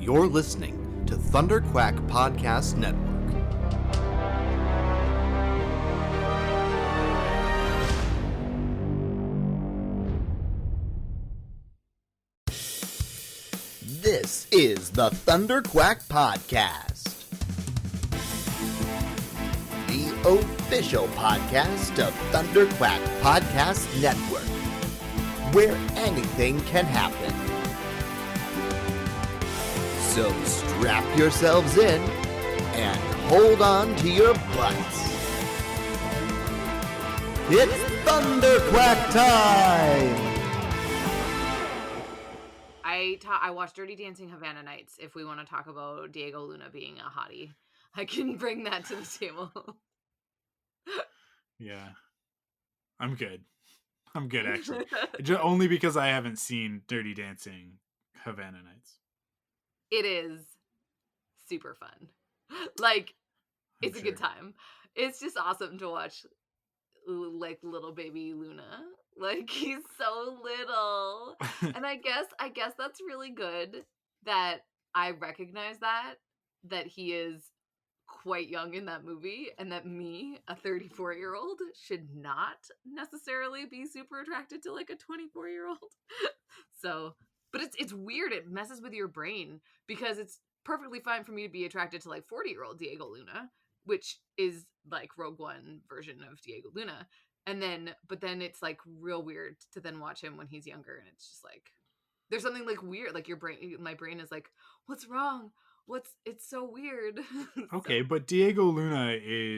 You're listening to Thunderquack Podcast Network. This is the Thunderquack Podcast, the official podcast of Thunderquack Podcast Network, where anything can happen. So strap yourselves in and hold on to your butts. It's Thunderquack time! I watched Dirty Dancing Havana Nights. If we want to talk about Diego Luna being a hottie, I can bring that to the table. Yeah, I'm good actually. Only because I haven't seen Dirty Dancing Havana Nights. It is super fun. Like, it's a good time. It's just awesome to watch, like, little baby Luna. Like, he's so little. And I guess that's really good that I recognize that he is quite young in that movie, and that me, a 34-year-old, should not necessarily be super attracted to, like, a 24-year-old. So, but it's weird. It messes with your brain, because it's perfectly fine for me to be attracted to, like, 40-year-old Diego Luna, which is, like, Rogue One version of Diego Luna. But then it's, like, real weird to then watch him when he's younger, and it's just, like, there's something, like, weird, like, my brain is like, what's wrong? It's so weird. Okay, but Diego Luna he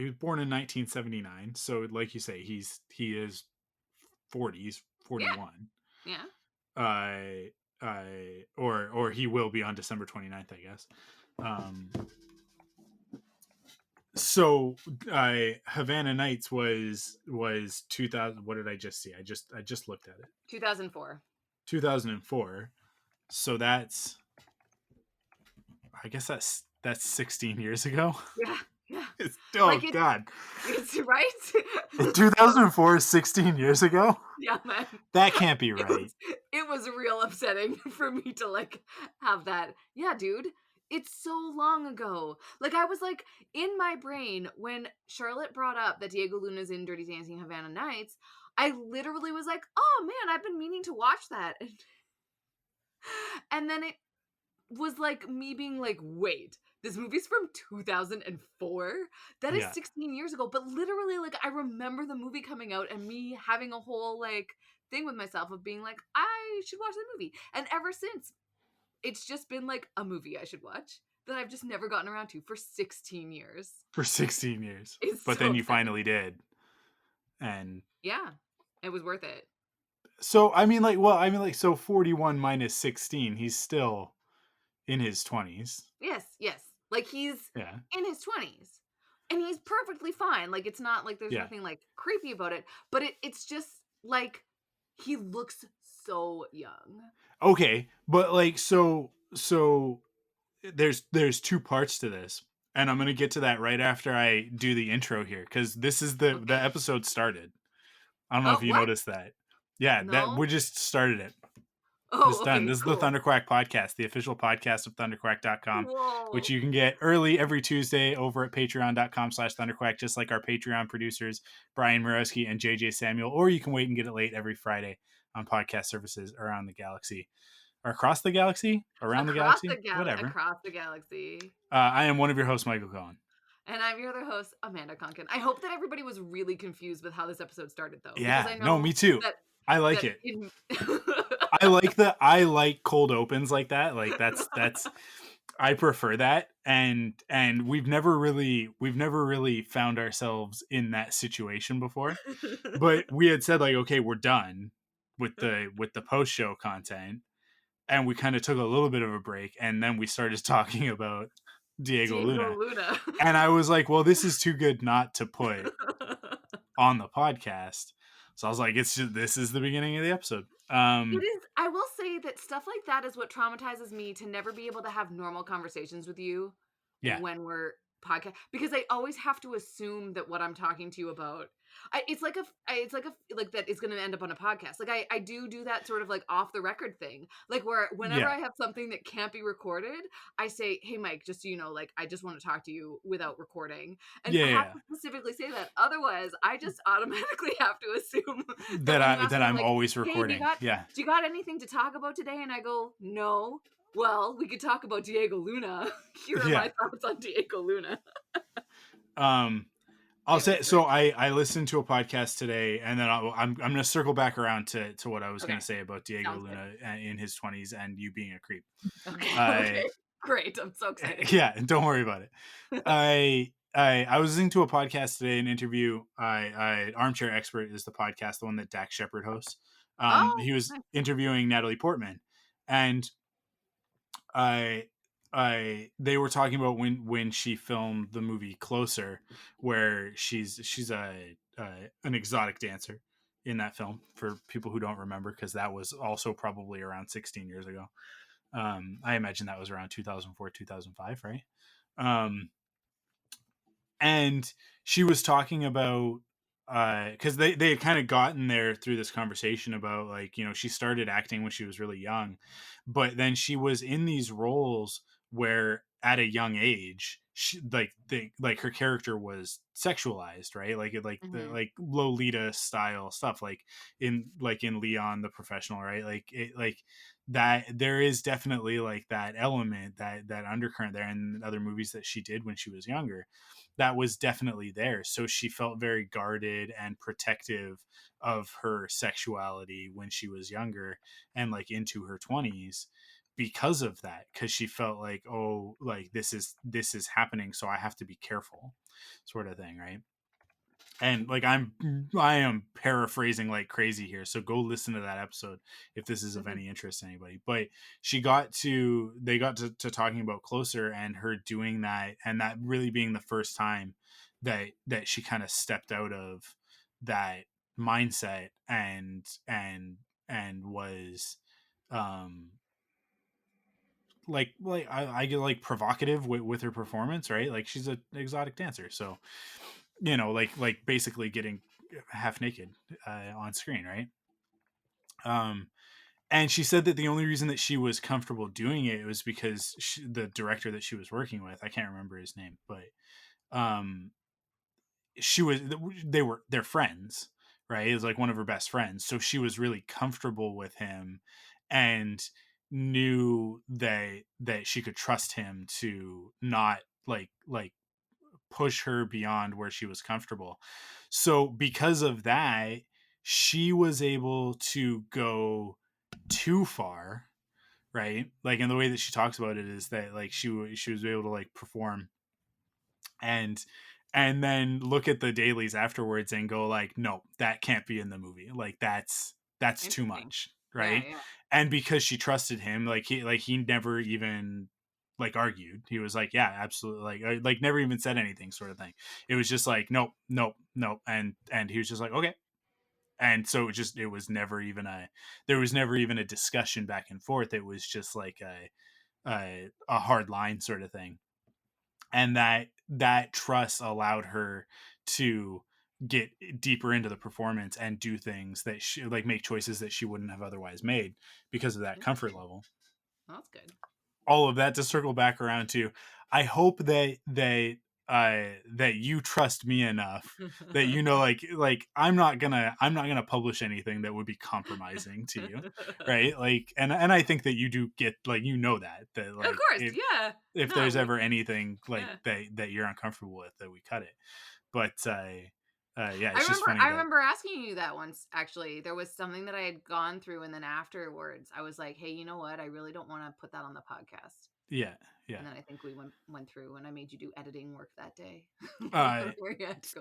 was born in 1979, so like you say, he is 40, he's 41. Yeah. Or he will be on December 29th, I guess. So Havana Nights was 2000. What did I just see? I just looked at it. 2004. So that's, I guess that's 16 years ago. Yeah. God. It's right. 2004 is 16 years ago? Yeah, man. That can't be right. It was real upsetting for me to, like, have that. Yeah, dude. It's so long ago. Like, I was, like, in my brain, when Charlotte brought up that Diego Luna's in Dirty Dancing Havana Nights, I literally was like, oh, man, I've been meaning to watch that. And then it was, like, me being like, wait, this movie's from 2004? That is 16 years ago. But literally, like, I remember the movie coming out and me having a whole, like, thing with myself of being like, I should watch the movie. And ever since, it's just been, like, a movie I should watch that I've just never gotten around to for 16 years. For 16 years. It's but so then you upsetting. finally did. And yeah, it was worth it. So, so 41 minus 16, he's still in his 20s. Yes. Like, he's in his 20s. And he's perfectly fine. Like, it's not like there's nothing, like, creepy about it. But it's just, like, he looks so young. Okay, but, like, so there's two parts to this. And I'm going to get to that right after I do the intro here. Because this is the episode started. I don't know if you noticed that. Yeah, that we just started it. It's done. This is the Thunderquack Podcast, the official podcast of thunderquack.com, which you can get early every Tuesday over at patreon.com/thunderquack, just like our Patreon producers, Brian Morowski and JJ Samuel, or you can wait and get it late every Friday on podcast services around the galaxy. Or across the galaxy? Around the galaxy? Whatever. Across the galaxy. I am one of your hosts, Michael Cohen. And I'm your other host, Amanda Conkin. I hope that everybody was really confused with how this episode started, though. Yeah, no, me too. I like it. I like cold opens like that. Like that's I prefer that. And we've never really found ourselves in that situation before. But we had said, like, okay, we're done with the post show content, and we kind of took a little bit of a break, and then we started talking about Diego Luna. And I was like, well, this is too good not to put on the podcast. So I was like, this is the beginning of the episode. It is. I will say that stuff like that is what traumatizes me, to never be able to have normal conversations with you when we're podcast, because I always have to assume that what I'm talking to you about it's like like that is going to end up on a podcast. Like I do that sort of like off the record thing, like where whenever Yeah. I have something that can't be recorded, I say, hey Mike, just so you know, like I just want to talk to you without recording, and I have Yeah. to specifically say that, otherwise I just automatically have to assume that That when you ask that me I'm like, always hey, recording. Yeah. do you got anything to talk about today, and I go, no. Well, we could talk about Diego Luna. Here are Yeah. my thoughts on Diego Luna. I'll say, Anyways, so I listened to a podcast today, and then I'm going to circle back around to what I was going okay, to say about Diego sounds good. Luna in his 20s and you being a creep. Okay, I okay, great. I'm so excited. Yeah, don't worry about it. I was listening to a podcast today, an interview. Armchair Expert is the podcast, the one that Dax Shepard hosts. Oh, He was nice. interviewing Natalie Portman, and I they were talking about when she filmed the movie Closer, where she's an exotic dancer in that film, for people who don't remember, because that was also probably around 16 years ago. I imagine that was around 2004, 2005, right? And she was talking about, because they had kind of gotten there through this conversation about, like, she started acting when she was really young, but then she was in these roles where at a young age she, like her character was sexualized, right? Like the Mhm. like Lolita style stuff, like in Leon the Professional, right? Like that there is definitely like that element, that undercurrent there in other movies that she did when she was younger, that was definitely there. So she felt very guarded and protective of her sexuality when she was younger and like into her 20s because of that, because she felt like, oh, like this is happening, so I have to be careful, sort of thing, right? And like I am paraphrasing like crazy here, so go listen to that episode if this is of Mhm. any interest to anybody. But they got to talking about Closer and her doing that, and that really being the first time that she kind of stepped out of that mindset and was um like I get like provocative with her performance, right? Like she's an exotic dancer, so like basically getting half naked on screen, right? Um, and she said that the only reason that she was comfortable doing it was because the director that she was working with, I can't remember his name, but um, she was they're friends, right? It was like one of her best friends, so she was really comfortable with him and knew that she could trust him to not like push her beyond where she was comfortable. So because of that, she was able to go too far, right? Like, and the way that she talks about it is that like she was able to like perform and then look at the dailies afterwards and go like, no, that can't be in the movie. Like that's too Interesting. much, Yeah, right? yeah. And because she trusted him, he never even like argued. He was like, yeah, absolutely, like never even said anything, sort of thing. It was just like, nope, nope, nope, and he was just like, okay. And so it was never even there was never even a discussion back and forth. It was just like a hard line sort of thing, and that trust allowed her to get deeper into the performance and do things that she like make choices that she wouldn't have otherwise made because of that comfort Interesting. level. That's good. All of that to circle back around to, I hope that you trust me enough that like I'm not gonna publish anything that would be compromising to you, right? Like, and I think that you do get like, that Of like course, yeah. if No, there's ever anything like yeah. that you're uncomfortable with, that we cut it. But yeah, I it's just remember funny I that remember asking you that once, actually. There was something that I had gone through, and then afterwards I was like, "Hey, you know what? I really don't want to put that on the podcast." yeah, yeah. And then I think we went through, and I made you do editing work that day. uh Where you had to go.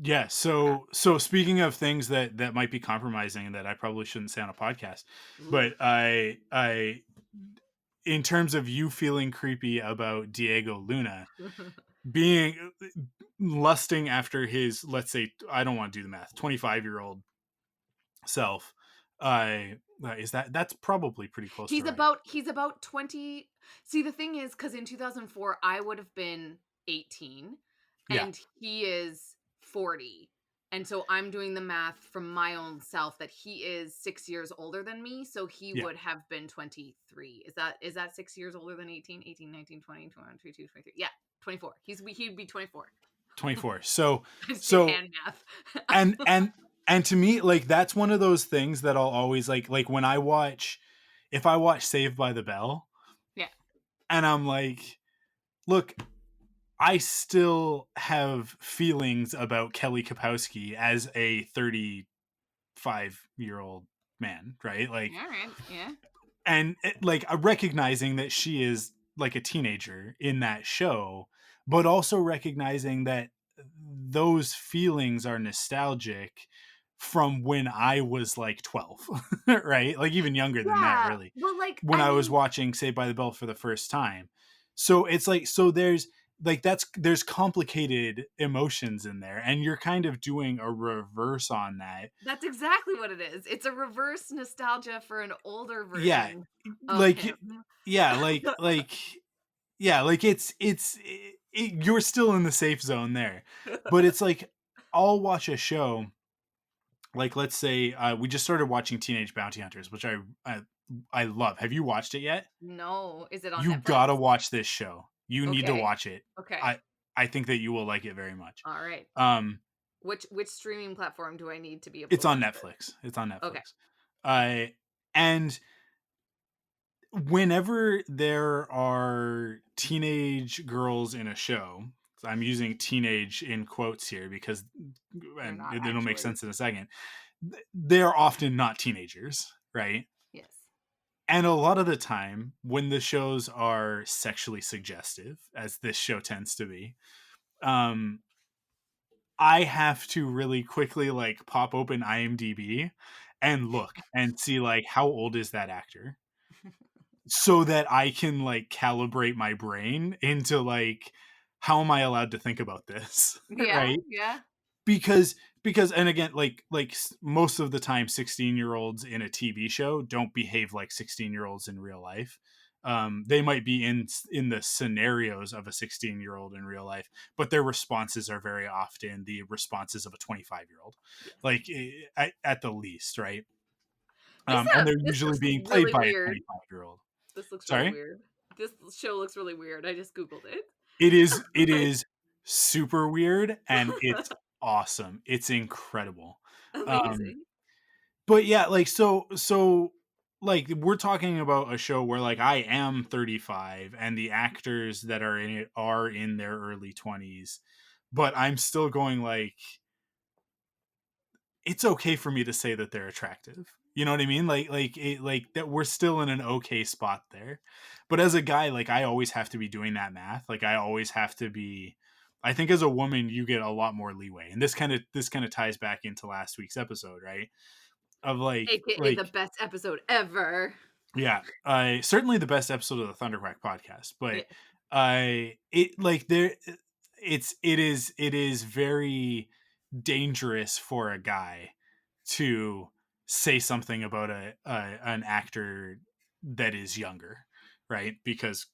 yeah, Yeah. so speaking of things that might be compromising that I probably shouldn't say on a podcast, Ooh. but I in terms of you feeling creepy about Diego Luna being lusting after his, let's say, I don't want to do the math, 25-year-old self, is that's probably pretty close to right. He's about 20. See, the thing is, cuz in 2004 I would have been 18 Yeah. and he is 40. And so I'm doing the math from my own self that he is 6 years older than me, so he Yeah. would have been 23. Is that 6 years older than 18? 18, 19, 20, 21, 22, 23. Yeah, 24. He'd be 24. 24. So I just did hand math. and to me, like, that's one of those things that I'll always like when if I watch Saved by the Bell, Yeah. and I'm like, look, I still have feelings about Kelly Kapowski as a 35-year-old man, right? Like, All right. Yeah. and like recognizing that she is like a teenager in that show, but also recognizing that those feelings are nostalgic from when I was like 12, right? Like even younger than that, Yeah. really, Well, like, when I I was mean, watching Saved by the Bell for the first time. So it's like, so there's complicated emotions in there, and you're kind of doing a reverse on that. that's exactly what it is. It's a reverse nostalgia for an older Yeah, version of like, him. yeah, yeah, like you're still in the safe zone there, but it's like I'll watch a show, like let's say we just started watching Teenage Bounty Hunters, which I love. Have you watched it yet? No. Is it on You Netflix? gotta watch this show. You need to Okay. watch it. Okay. I I think that you will like it very much. All right. Um, Which streaming platform do I need to be able to it's on watch it? Netflix. It's on Okay. Netflix. And whenever there are teenage girls in a show, I'm using teenage in quotes here because, They're and not it'll make actually. sense in a second, they're often not teenagers, right? Yes. And a lot of the time when the shows are sexually suggestive, as this show tends to be, um, I have to really quickly like pop open IMDb and look and see like how old is that actor, so that I can like calibrate my brain into like, how am I allowed to think about this? Yeah. Right? Yeah. because and again, most of the time 16-year-olds in a TV show don't behave like 16-year-olds in real life. They might be in the scenarios of a 16-year-old in real life, but their responses are very often the responses of a 25-year-old, Yes. like at the least, right? This And they're this usually looks being played really by a weird. 25-year-old. This looks really Sorry. weird. This show looks really weird. I just googled it. It Like, is super weird, and it's awesome. It's incredible. Um amazing. but yeah, like like we're talking about a show where like I am 35 and the actors that are in it are in their early 20s, but I'm still going like, it's okay for me to say that they're attractive. You know what I mean? Like that we're still in an okay spot there. But as a guy, like I always have to be doing that math. Like I always have to be, I think as a woman you get a lot more leeway. And this kind of ties back into last week's episode, right? Of AKA the best episode ever. yeah, certainly the best episode of the Thunderquack podcast, but Yeah. I it like there it is very dangerous for a guy to say something about an actor that is younger, right? Because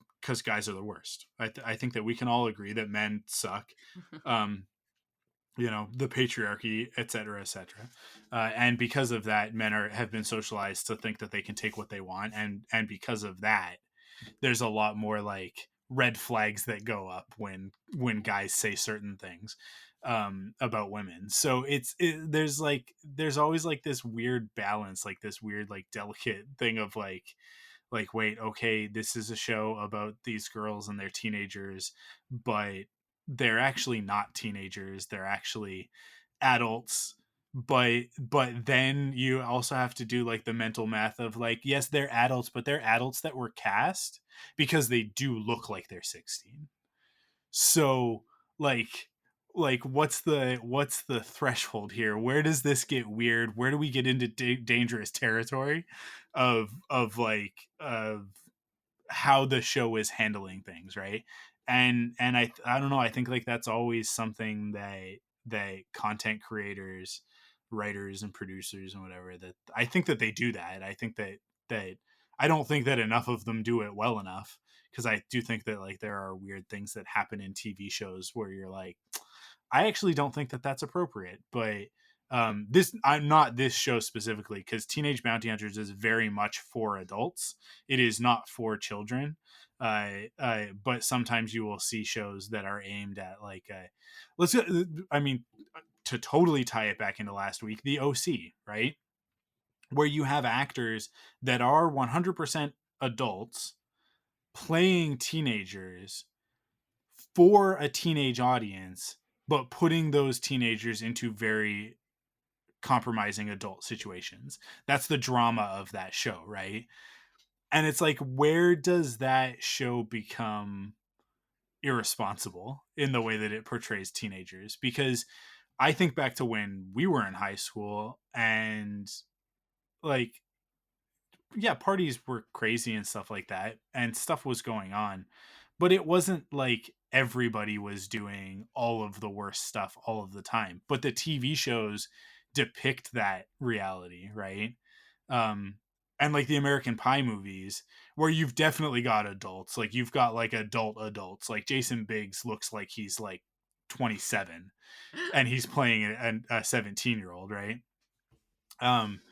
guys are the worst. I think that we can all agree that men suck. Um, the patriarchy, et cetera, et cetera. And because of that, men have been socialized to think that they can take what they want, and because of that, there's a lot more like red flags that go up when guys say certain things about women. So there's always like this weird balance, like this weird like delicate thing of like, wait, okay, this is a show about these girls and they're teenagers, but they're actually not teenagers, they're actually adults. But then you also have to do like the mental math of like, yes, they're adults, but they're adults that were cast because they do look like they're 16. So like what's the threshold here? Where does this get weird? Where do we get into dangerous territory of how the show is handling things, right? And I don't know, I think like that's always something that content creators, writers and producers and whatever, that I think that they do that. I think that I don't think that enough of them do it well enough, because I do think that like there are weird things that happen in TV shows where you're like, I actually don't think that that's appropriate, but I'm not this show specifically, because Teenage Bounty Hunters is very much for adults. It is not for children. But sometimes you will see shows that are aimed at like let's I mean, to totally tie it back into last week, the OC, right? Where you have actors that are 100% adults playing teenagers for a teenage audience, but putting those teenagers into very compromising adult situations. That's the drama of that show, right? And it's like, where does that show become irresponsible in the way that it portrays teenagers? Because I think back to when we were in high school, and like, yeah, parties were crazy and stuff like that, and stuff was going on, but it wasn't like everybody was doing all of the worst stuff all of the time. But the TV shows depict that reality, right? Um, and like the American Pie movies, where you've definitely got adults, like you've got like adults, like Jason Biggs looks like he's like 27 and he's playing a 17-year-old, right? Um,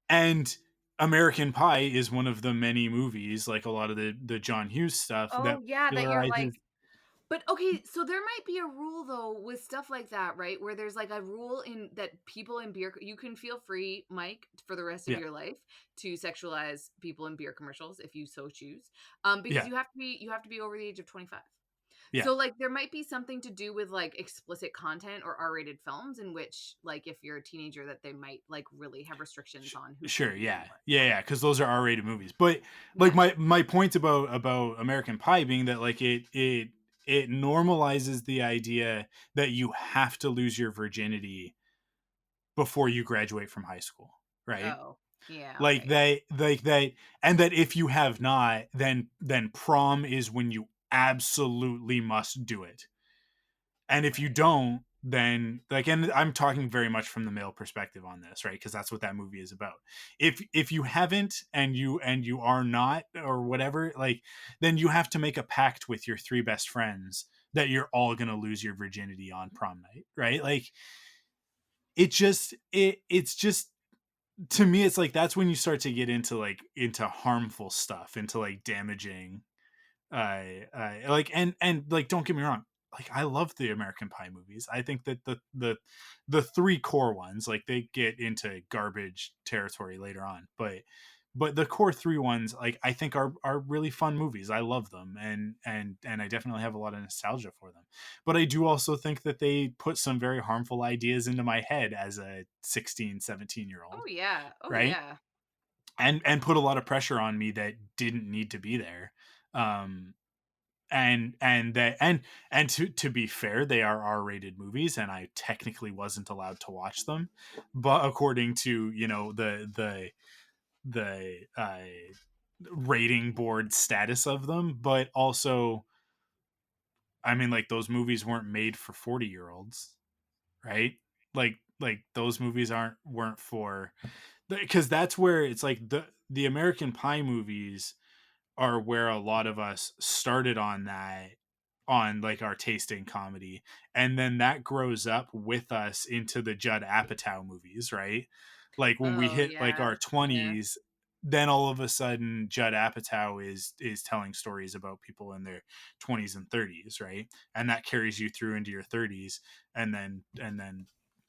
and American Pie is one of the many movies, like a lot of the John Hughes stuff, that Oh yeah, that you're like, popularizes. but okay, so there might be a rule though with stuff like that, right? Where there's like a rule in that people in beer, you can feel free, Mike, for the rest of Yeah, your life to sexualize people in beer commercials if you so choose. Because yeah, you have to be over the age of 25. yeah. So like there might be something to do with like explicit content or R-rated films in which like if you're a teenager that they might like really have restrictions on who can Sure, be in yeah, what. yeah, because those are R-rated movies. But like Yeah. my point about American Pie being that like it normalizes the idea that you have to lose your virginity before you graduate from high school, right? Oh. Yeah, Like okay. they and that if you have not, then prom is when you absolutely must do it. And if you Right. don't, then like, and I'm talking very much from the male perspective on this, right? Because that's what that movie is about. If you haven't, and you are not, or whatever, like, then you have to make a pact with your three best friends that you're all gonna lose your virginity on prom night, right? Like, it's just, to me, it's like that's when you start to get into harmful stuff, into like damaging, like, and like, don't get me wrong, like, I love the American Pie movies. I think that the three core ones, like, they get into garbage territory later on, but the core three ones, like, I think are really fun movies. I love them, and I definitely have a lot of nostalgia for them. But I do also think that they put some very harmful ideas into my head as a 16, 17 year old, Oh yeah. Oh right? yeah. And put a lot of pressure on me that didn't need to be there. um and that, and to be fair, they are R-rated movies, and I technically wasn't allowed to watch them, but according to, the rating board status of them. But also, I mean, like, those movies weren't made for 40-year-olds, right? Like those movies weren't for, because that's where it's like the American Pie movies are where a lot of us started on that, on like our taste in comedy, and then that grows up with us into the Judd Apatow movies, right? Like, when we Oh hit like yeah. our Yeah. 20s, then all of a sudden Judd Apatow is telling stories about people in their 20s and 30s, right? And that carries you through into your 30s, and then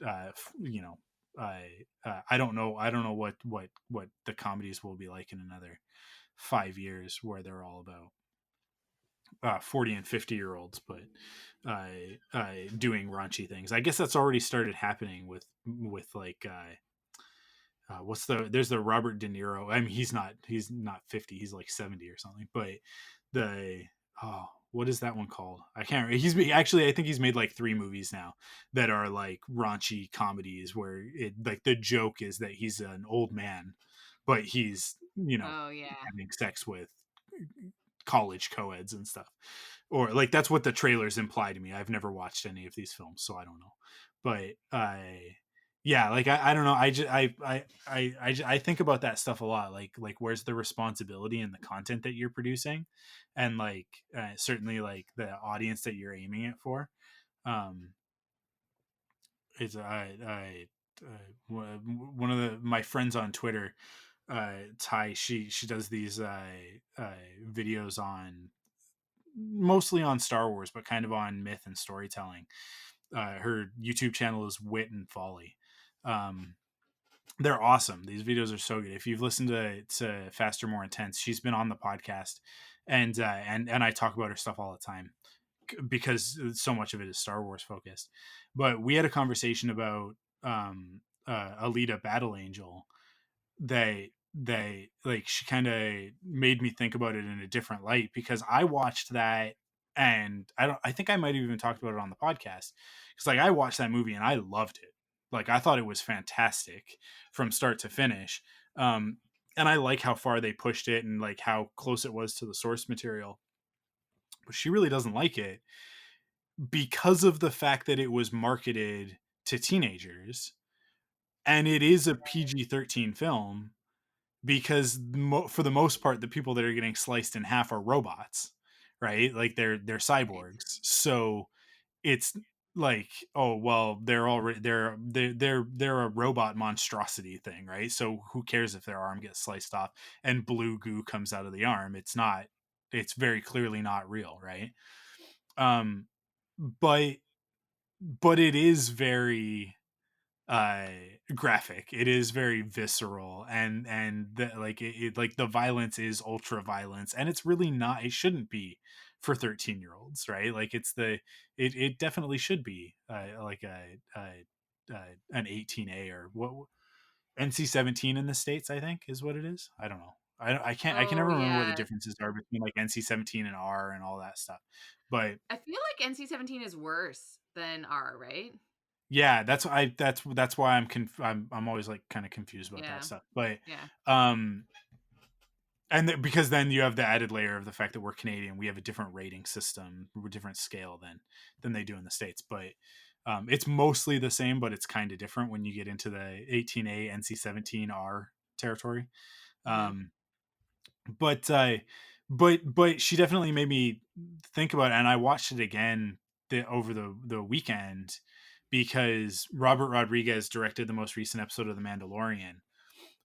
uh you know I don't know what the comedies will be like in another 5 years, where they're all about 40 and 50-year-olds, but doing raunchy things. I guess that's already started happening with like, there's the Robert De Niro. I mean, he's not 50, he's like 70 or something. But the oh, what is that one called? I can't remember. Actually, I think he's made like three movies now that are like raunchy comedies, where it, like, the joke is that he's an old man, but he's, Oh yeah. having sex with college co-eds and stuff, or like, that's what the trailers imply to me. I've never watched any of these films, so I don't know. But yeah, like, I don't know, I just I think about that stuff a lot, like where's the responsibility in the content that you're producing, and like, certainly like the audience that you're aiming it for. it's one of my friends on Twitter, Ty. She does these videos on mostly on Star Wars, but kind of on myth and storytelling. Her YouTube channel is Wit and Folly. Um, they're awesome. These videos are so good. If you've listened to Faster, More Intense, she's been on the podcast, and I talk about her stuff all the time because so much of it is Star Wars focused. But we had a conversation about Alita Battle Angel. They like she kind of made me think about it in a different light because I watched that and I think I might have even talked about it on the podcast because like I watched that movie and I loved it. Like I thought it was fantastic from start to finish. Um, and I like how far they pushed it and like how close it was to the source material. But she really doesn't like it because of the fact that it was marketed to teenagers and it is a PG-13 film because for the most part the people that are getting sliced in half are robots, right? Like they're Right. cyborgs. So it's like, oh well, they're already they're a robot monstrosity thing, right? So who cares if their arm gets sliced off and blue goo comes out of the arm? It's very clearly not real, right? um but it is very uh graphic. It is very visceral and like like the violence is ultra violence and it's really not, it shouldn't be for 13-year-olds, right? Like it definitely should be like an 18A or what, NC-17 in the States, I think is what it is. I don't know. I can Oh never remember what the yeah. differences are between like NC-17 and R and all that stuff. But I feel like NC-17 is worse than R, right? yeah, that's why I'm always like kind of confused about that Yeah. stuff. But Yeah. um because then you have the added layer of the fact that we're Canadian, we have a different rating system, a different scale than they do in the States. But it's mostly the same, but it's kind of different when you get into the 18A NC-17R territory. Mhm. Um but but she definitely made me think about it, and I watched it again over the weekend because Robert Rodriguez directed the most recent episode of The Mandalorian,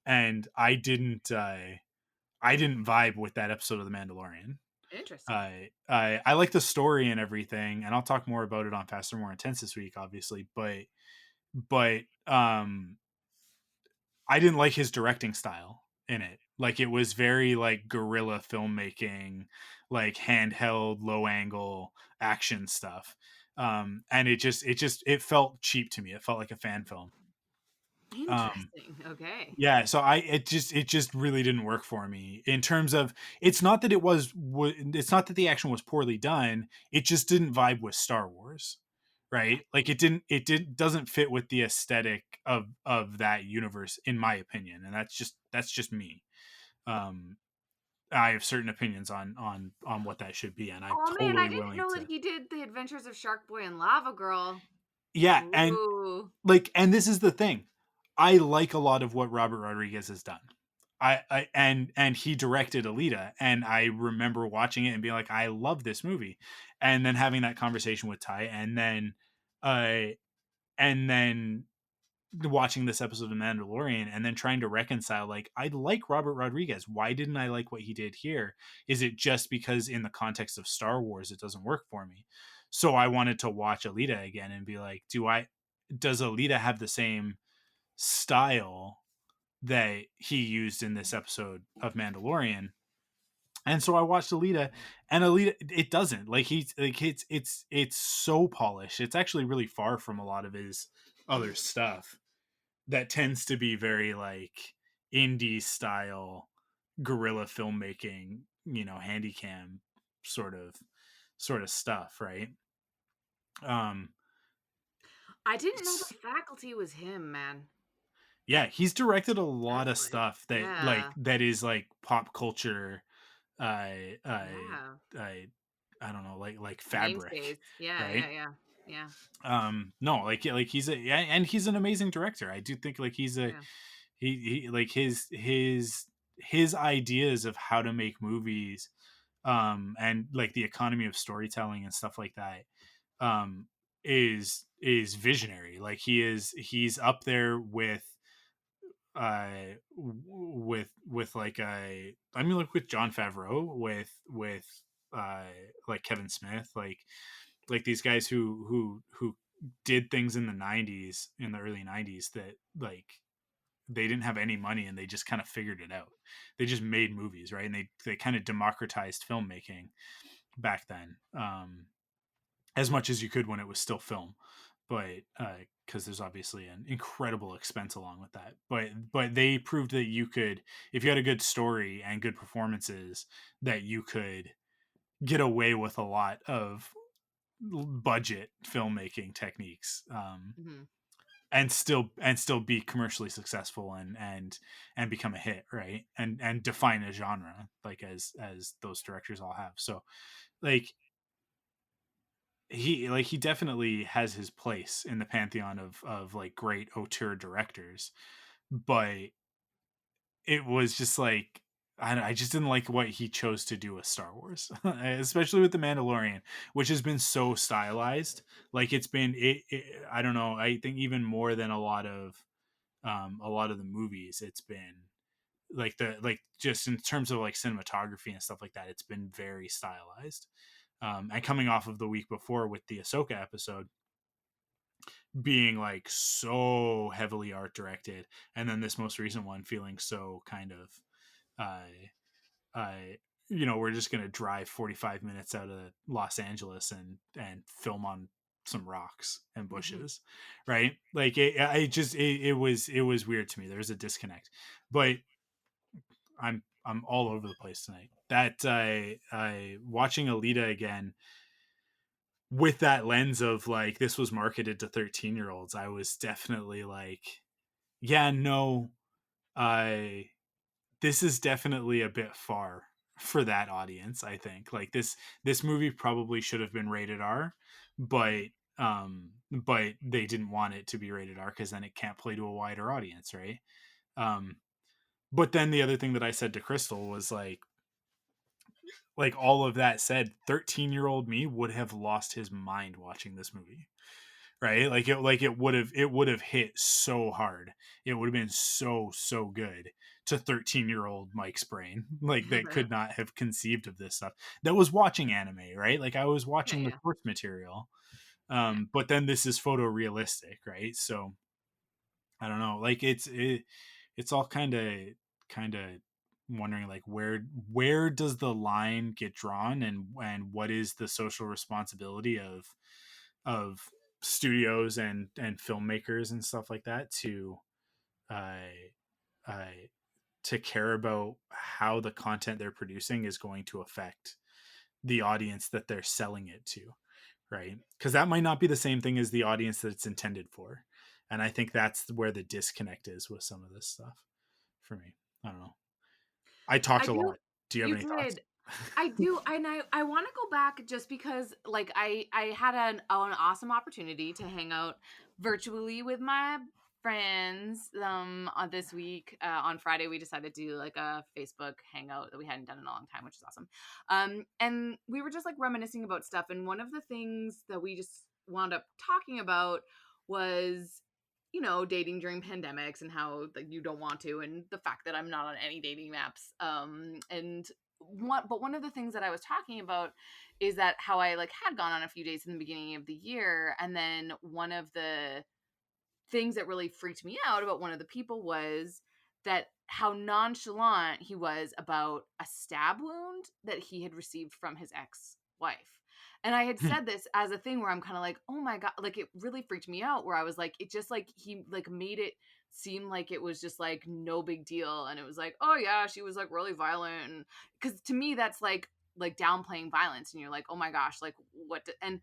and I didn't vibe with that episode of The Mandalorian. Interesting. I like the story and everything, and I'll talk more about it on Faster More Intense this week, obviously. But I didn't like his directing style in it. Like it was very like guerrilla filmmaking, like handheld, low angle action stuff. And it felt cheap to me. It felt like a fan film. Um, Interesting. Okay. yeah, so it just really didn't work for me in terms of it's not that it's not that the action was poorly done. It just didn't vibe with Star Wars, right? Like it doesn't fit with the aesthetic of that universe in my opinion, and that's just me. um I have certain opinions on what that should be, and I'm Oh man, I totally didn't willing know that to. he did The Adventures of Shark Boy and Lava Girl. Yeah, and Ooh. like, and this is the thing, I like a lot of what Robert Rodriguez has done. And he directed Alita, and I remember watching it and being like, I love this movie, and then having that conversation with Ty, uh and then watching this episode of Mandalorian, and then trying to reconcile, like, I like Robert Rodriguez, why didn't I like what he did here? Is it just because in the context of Star Wars it doesn't work for me? So I wanted to watch Alita again and be like, does Alita have the same style that he used in this episode of Mandalorian? And so I watched Alita, and Alita, it doesn't. Like he's like it's so polished. It's actually really far from a lot of his other stuff that tends to be very like indie style guerrilla filmmaking, handy cam sort of stuff, right? Um I didn't know The Faculty was him, man. yeah, he's directed a lot of Seriously. stuff Yeah. that is like pop culture, uh uh Yeah. I don't know, like fabric, Mainstays. Yeah, right? yeah, yeah. Yeah. No, like he's a yeah, and he's an amazing director. I do think like Yeah. he like his ideas of how to make movies, and like the economy of storytelling and stuff like that, um is visionary. Like he's up there with like I mean, like with John Favreau, with uh like Kevin Smith, like these guys who did things in the 90s, in the early 90s, that like they didn't have any money and they just kind of figured it out. They just made movies, right? And they kind of democratized filmmaking back then, as much as you could when it was still film. But because there's obviously an incredible expense along with that, but they proved that you could, if you had a good story and good performances, that you could get away with a lot of budget filmmaking techniques, Mm-hmm. and still be commercially successful and become a hit, right? And define a genre, like as those directors all have. So like he definitely has his place in the pantheon of like great auteur directors, but it was just like I just didn't like what he chose to do with Star Wars, especially with the Mandalorian, which has been so stylized. Like it's been I don't know. I think even more than a lot of the movies, it's been like just in terms of like cinematography and stuff like that, it's been very stylized. And coming off of the week before with the Ahsoka episode being like so heavily art directed, and then this most recent one feeling so kind of uh we're just gonna drive 45 minutes out of Los Angeles and film on some rocks and Mm-hmm. bushes, right? Like it was weird to me. There's a disconnect, but I'm all over the place tonight. That I watching Alita again with that lens of like this was marketed to 13-year-olds. I was definitely like, yeah, no, I this is definitely a bit far for that audience. I think like this movie probably should have been rated R, but they didn't want it to be rated R because then it can't play to a wider audience, right? um but then the other thing that I said to Crystal was like all of that said, 13-year-old me would have lost his mind watching this movie, right? It would have hit so hard. It would have been so good to 13-year-old Mike's brain, like that could not have conceived of this stuff, that was watching anime, right? Like I was Yeah, watching the yeah, source material, yeah. but then this is photorealistic, right? So I don't know, like it's all kind of wondering like where does the line get drawn, and what is the social responsibility of studios and filmmakers and stuff like that uh, uh to care about how the content they're producing is going to affect the audience that they're selling it to, right? Because that might not be the same thing as the audience that it's intended for. And I think that's where the disconnect is with some of this stuff for me. I don't know. I I talked a do. lot. Do you have You any thoughts? did. I do, and I want to go back just because, like, I had an awesome opportunity to hang out virtually with my friends on this week. On Friday, we decided to do like a Facebook hangout that we hadn't done in a long time, which is awesome. And we were just like reminiscing about stuff, and one of the things that we just wound up talking about was, dating during pandemics and how like you don't want to, and the fact that I'm not on any dating apps. And one of the things that I was talking about is that how I like had gone on a few dates in the beginning of the year, and then one of the things that really freaked me out about one of the people was that how nonchalant he was about a stab wound that he had received from his ex-wife. And I had said this as a thing where I'm kind of like, oh my God, like it really freaked me out, where I was like, it just like he like made it seem like it was just like no big deal. And it was like, oh yeah, she was like really violent. And because to me, that's like downplaying violence. And you're like, oh my gosh, like and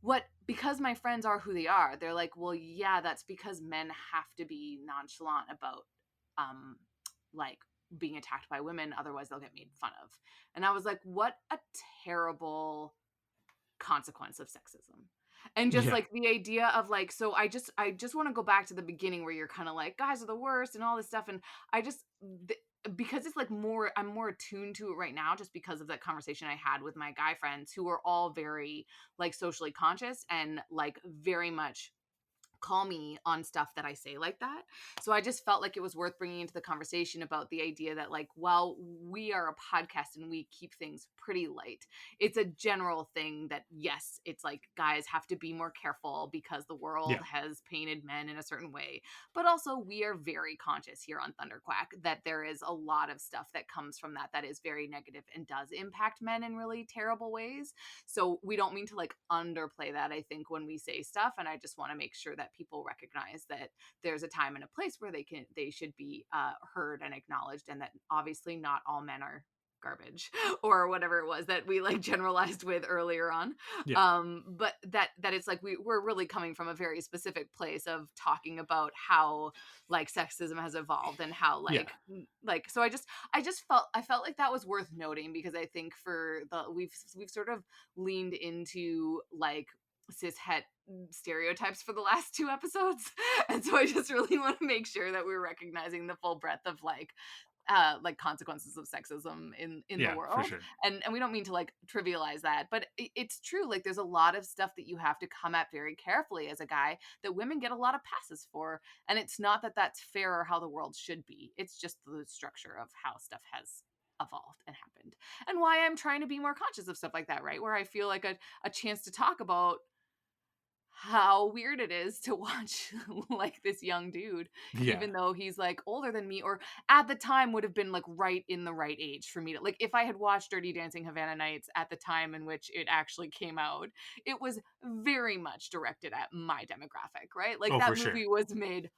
what, because my friends are who they are, they're like, well, yeah, that's because men have to be nonchalant about um like being attacked by women, otherwise they'll get made fun of. And I was like, what a terrible consequence of sexism. And just Yeah. like the idea of like, so I just want to go back to the beginning where you're kind of like, guys are the worst and all this stuff. And I just, because it's like more, I'm more attuned to it right now just because of that conversation I had with my guy friends who are all very like socially conscious and like very much call me on stuff that I say like that. So I just felt like it was worth bringing into the conversation about the idea that like, well, we are a podcast and we keep things pretty light. It's a general thing that yes, it's like guys have to be more careful because the world Yeah. has painted men in a certain way. But also we are very conscious here on Thunderquack that there is a lot of stuff that comes from that is very negative and does impact men in really terrible ways. So we don't mean to like underplay that, I think, when we say stuff. And I just want to make sure that people recognize that there's a time and a place where they should be heard and acknowledged, and that obviously not all men are garbage or whatever it was that we like generalized with earlier on. Yeah. But that it's like we're really coming from a very specific place of talking about how like sexism has evolved and how Yeah. like so I felt like that was worth noting, because I think for the we've sort of leaned into like cis het stereotypes for the last 2 episodes. And so I just really want to make sure that we're recognizing the full breadth of like consequences of sexism in the Yeah, for world. sure. And we don't mean to like trivialize that, but it's true. Like there's a lot of stuff that you have to come at very carefully as a guy that women get a lot of passes for. And it's not that that's fair or how the world should be. It's just the structure of how stuff has evolved and happened, and why I'm trying to be more conscious of stuff like that, right? Where I feel like a chance to talk about how weird it is to watch like this young dude, Yeah. even though he's like older than me, or at the time would have been like right in the right age for me to like, if I had watched Dirty Dancing Havana Nights at the time in which it actually came out, it was very much directed at my demographic, right? Like Oh, for that sure. movie was made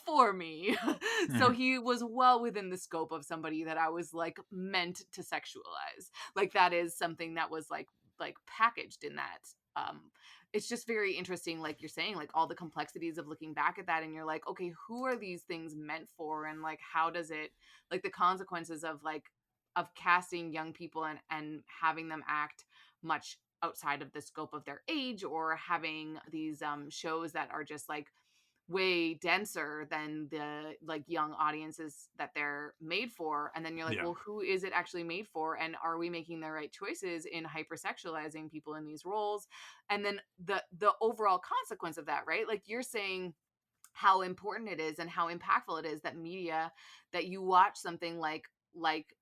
for me. So Mhm. he was well within the scope of somebody that I was like meant to sexualize. Like that is something that was like packaged in that. It's just very interesting, like you're saying, like all the complexities of looking back at that, and you're like, okay, who are these things meant for, and like how does it, like the consequences of like of casting young people and having them act much outside of the scope of their age, or having these shows that are just like way denser than the like young audiences that they're made for. And then you're like, Yeah. well, who is it actually made for, and are we making the right choices in hypersexualizing people in these roles? And then the overall consequence of that, right? Like you're saying how important it is and how impactful it is that media, that you watch something like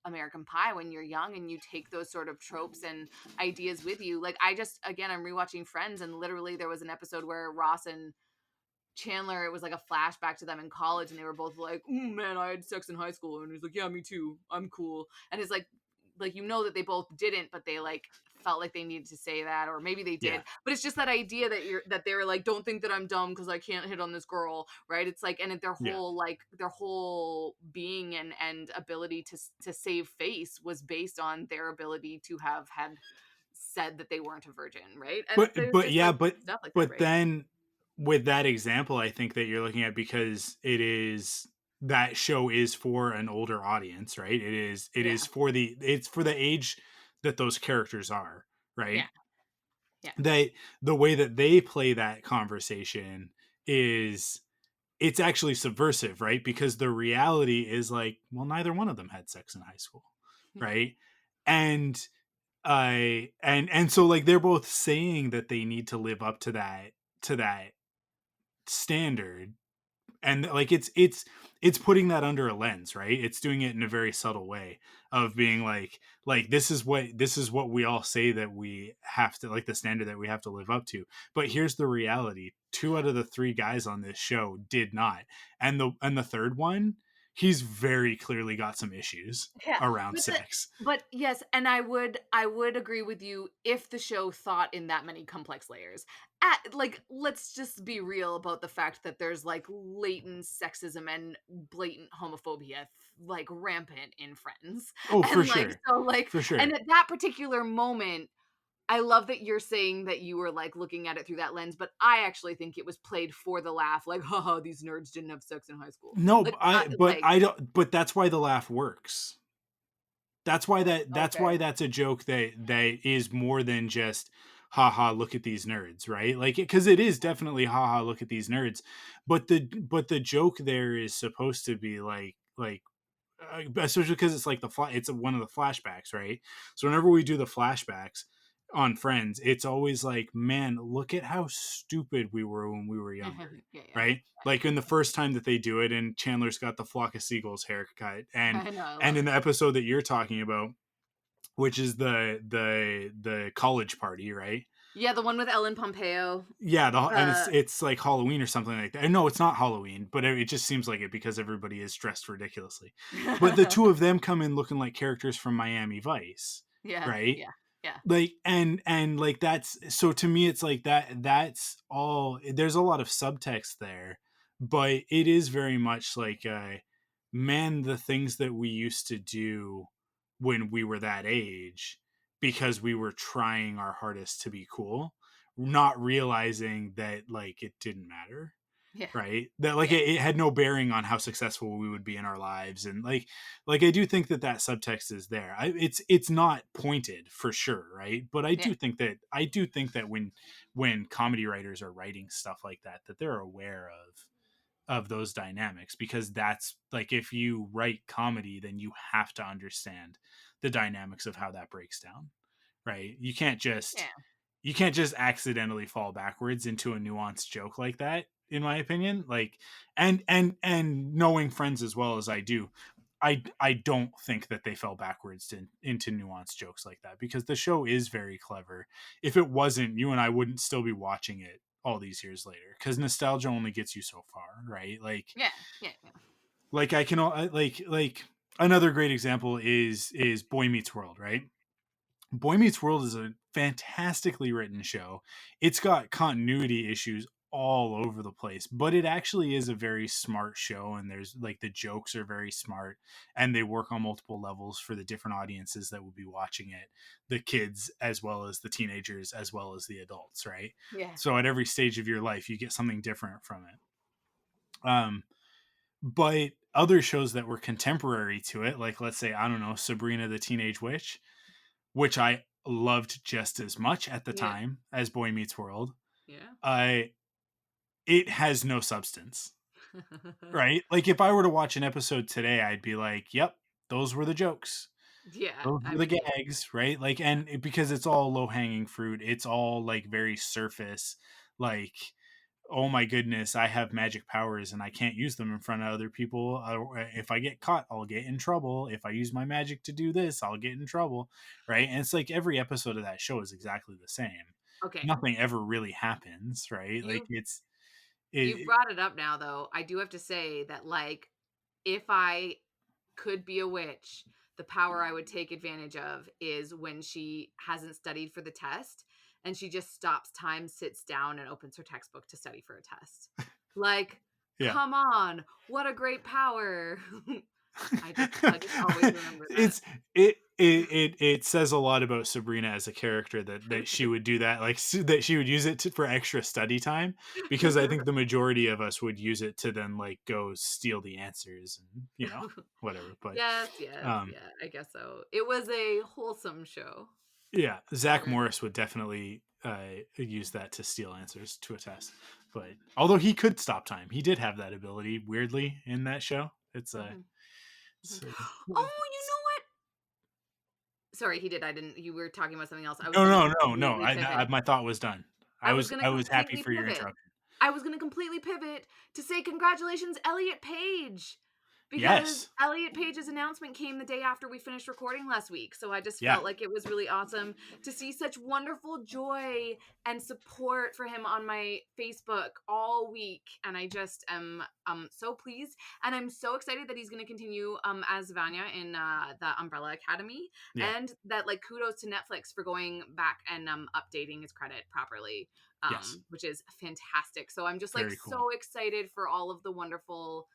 American Pie when you're young, and you take those sort of tropes and ideas with you. Like I just, again, I'm rewatching Friends, and literally there was an episode where Ross and Chandler, it was like a flashback to them in college, and they were both like, man, I had sex in high school. And he's like, yeah, me too, I'm cool. And it's like you know that they both didn't, but they like felt like they needed to say that, or maybe they Yeah. did. But it's just that idea that they were like, don't think that I'm dumb because I can't hit on this girl, right? It's like, and Yeah. their whole being and ability to save face was based on their ability to have had said that they weren't a virgin, right? And there's But just yeah, like stuff like that, but right? then with that example, I think that you're looking at, because it is, that show is for an older audience, right? It is Yeah, for it's for the age that those characters are, right? yeah, yeah. They, the way that they play that conversation is, it's actually subversive, right? Because the reality is like, well, neither one of them had sex in high school, right? And and so like they're both saying that they need to live up to that standard, and like it's putting that under a lens, right? It's doing it in a very subtle way of being like this is what we all say that we have to, like, the standard that we have to live up to. But here's the reality: 2 out of the 3 guys on this show did not, and the third one, he's very clearly got some issues Yeah, around but sex. yes, and I would agree with you if the show thought in that many complex layers. At like, let's just be real about the fact that there's like latent sexism and blatant homophobia like rampant in Friends. Oh, for And like sure. so like, For and sure. at that particular moment, I love that you're saying that you were like looking at it through that lens, but I actually think it was played for the laugh, like, haha, these nerds didn't have sex in high school. No, Like, but like, I don't, but that's why the laugh works. That's why that's okay. why that's a joke that is more than just haha, look at these nerds, right? Like, because it is definitely haha, look at these nerds, but the joke there is supposed to be like especially because it's like it's one of the flashbacks, right? So whenever we do the flashbacks on Friends, it's always like, man, look at how stupid we were when we were younger, Yeah, yeah. right? Like in the first time that they do it, and Chandler's got the flock of seagulls haircut, and I know, I and love in it. the episode that you're talking about, which is the college party, right? Yeah, the one with Ellen Pompeo. Yeah, and Uh, it's like Halloween or something like that. No, it's not Halloween, but it just seems like it because everybody is dressed ridiculously. But the two of them come in looking like characters from Miami Vice, yeah, right? yeah, yeah, Like and like that's so to me it's like that's all. There's a lot of subtext there, but it is very much like man, the things that we used to do when we were that age because we were trying our hardest to be cool, not realizing that like it didn't matter, yeah, right? That like yeah, it had no bearing on how successful we would be in our lives, and like I do think that subtext is there. It's not pointed for sure, right? But yeah, I do think that when comedy writers are writing stuff like that, that they're aware of those dynamics, because that's like, if you write comedy, then you have to understand the dynamics of how that breaks down, right? yeah. You can't just accidentally fall backwards into a nuanced joke like that, in my opinion. Like, and knowing Friends as well as I do, I don't think that they fell backwards into nuanced jokes like that, because the show is very clever. If it wasn't, you and I wouldn't still be watching it all these years later, because nostalgia only gets you so far, right? Yeah, yeah, yeah. Like I can like another great example is Boy Meets World, right? Boy Meets World is a fantastically written show. It's got continuity issues all over the place, but it actually is a very smart show, and there's like the jokes are very smart, and they work on multiple levels for the different audiences that would be watching it, the kids as well as the teenagers as well as the adults, right? Yeah. So at every stage of your life you get something different from it. But other shows that were contemporary to it, like let's say, I don't know, Sabrina the Teenage Witch, which I loved just as much at the Yeah. time as Boy Meets World. Yeah. It has no substance, right? Like if I were to watch an episode today, I'd be like, "Yep, those were the jokes, Yeah, those I were the mean, yeah. gags," right? Like, because it's all low hanging fruit, it's all like very surface, like, oh my goodness, I have magic powers and I can't use them in front of other people. If I get caught, I'll get in trouble. If I use my magic to do this, I'll get in trouble, right? And it's like every episode of that show is exactly the same. Okay. Nothing ever really happens, right? Like You you've it brought it up now though. I do have to say that like if I could be a witch, the power I would take advantage of is when she hasn't studied for the test and she just stops time, sits down, and opens her textbook to study for a test. Like, yeah. come on, what a great power. I just always remember that. it's it says a lot about Sabrina as a character that she would do that, like that she would use it for extra study time, because I think the majority of us would use it to then like go steal the answers and whatever. But Yes, yes, um yeah, I guess so. It was a wholesome show. yeah, Zach Or Morris would definitely use that to steal answers to a test. But although he could stop time, he did have that ability weirdly in that show. Mhm, mhm. It's Oh, you know what? Sorry, he did. I didn't. You were talking about something else. I was no, gonna no, no, no. completely pivot. My thought was done. I was gonna I was happy completely for your pivot. interruption. I was gonna completely pivot to say congratulations, Elliot Page. Because Yes. Elliot Page's announcement came the day after we finished recording last week. So I just Yeah. felt like it was really awesome to see such wonderful joy and support for him on my Facebook all week. And I just am so pleased. And I'm so excited that he's going to continue as Vanya in the Umbrella Academy. Yeah. And that, like, kudos to Netflix for going back and updating his credit properly, Yes. which is fantastic. So I'm just like Very cool. so excited for all of the wonderful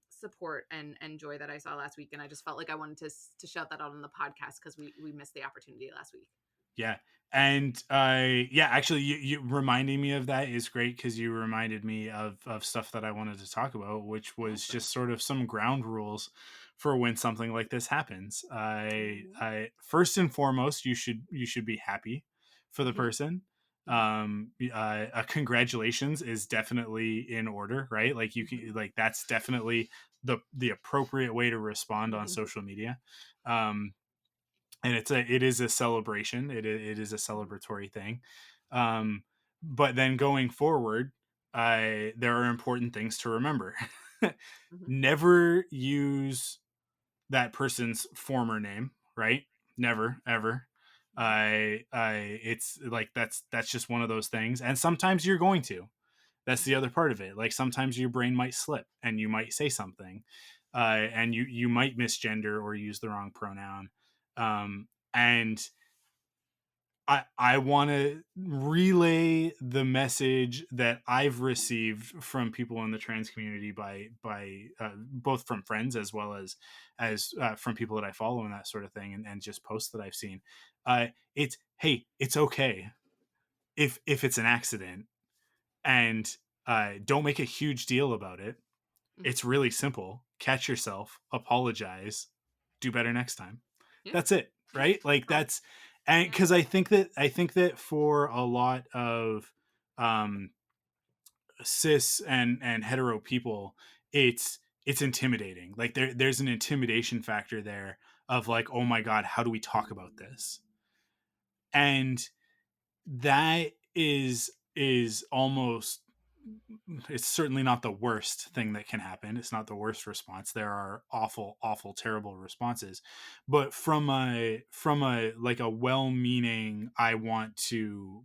support and joy that I saw last week, and I just felt like I wanted to shout that out on the podcast because we missed the opportunity last week. Yeah. And yeah, actually you reminding me of that is great, because you reminded me of stuff that I wanted to talk about, which was Awesome. just sort of some ground rules for when something like this happens. Mhm. I first and foremost, you should be happy for the person. A congratulations is definitely in order, right? Like you can, like, that's definitely the appropriate way to respond on social media. And it is a celebration. It is a celebratory thing. But then going forward, there are important things to remember. Never use that person's former name, right? Never, ever. It's like that's just one of those things. And sometimes you're going to. That's the other part of it. Like sometimes your brain might slip and you might say something, and you might misgender or use the wrong pronoun. And I want to relay the message that I've received from people in the trans community by both from friends as well as from people that I follow and that sort of thing, and just posts that I've seen. It's hey, it's okay if it's an accident, and don't make a huge deal about it. It's really simple. Catch yourself, apologize, do better next time. Yeah. That's it, right? Like that's, and because I think that for a lot of cis and hetero people, it's intimidating. Like there's an intimidation factor there of like, oh my god, how do we talk about this? And that is almost, it's certainly not the worst thing that can happen. It's not the worst response. There are awful, terrible responses, but from a like a well-meaning, I want to